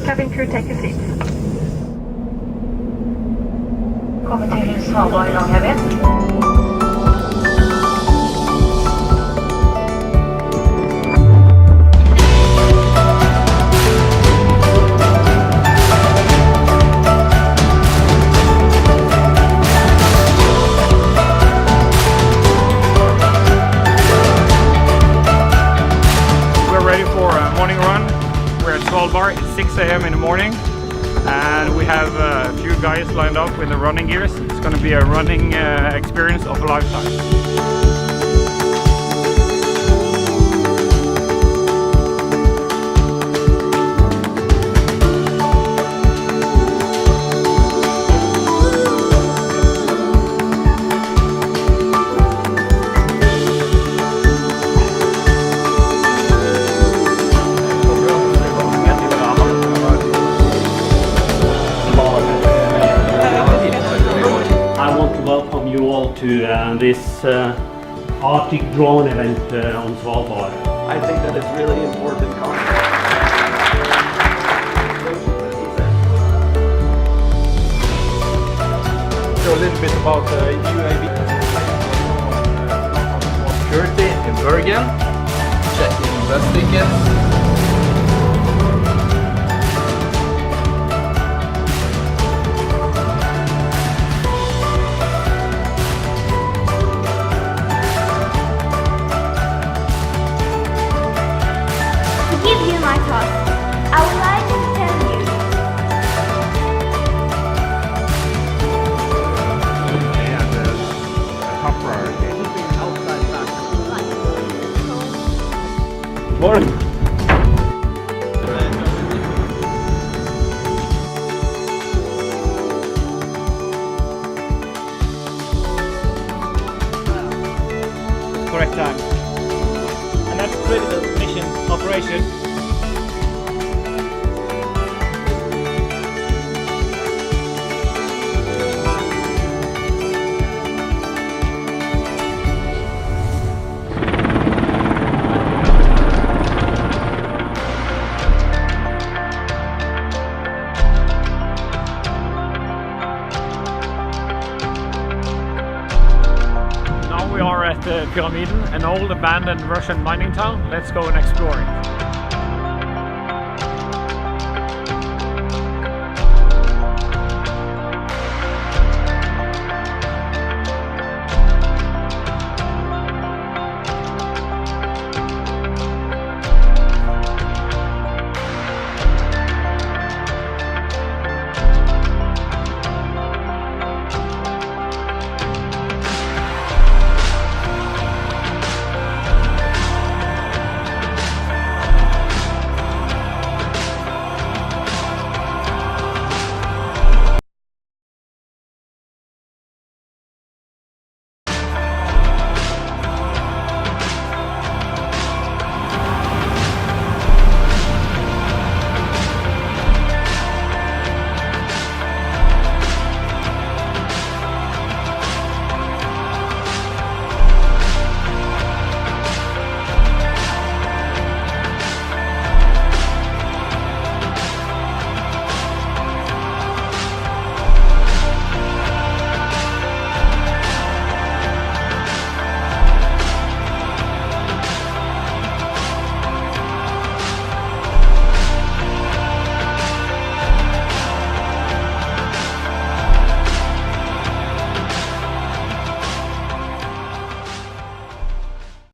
cabin crew take your seats. Kommer till Svalbard i Longyearbyen. Morning run. We're at Svalbard. It's 6 a.m. in the morning and we have a few guys lined up with the running gears. It's going to be a running experience of a lifetime. Welcome you all to this Arctic Drone Event on Svalbard. I think that it's really important content. So a little bit about UAV security in Bergen, checking bus tickets. Give you my thoughts. I would like to tell you. Yeah, the top priority. Morning. Correct time. And that's critical mission operation. Now we are at Pyramiden, an old abandoned Russian mining town. Let's go and explore it.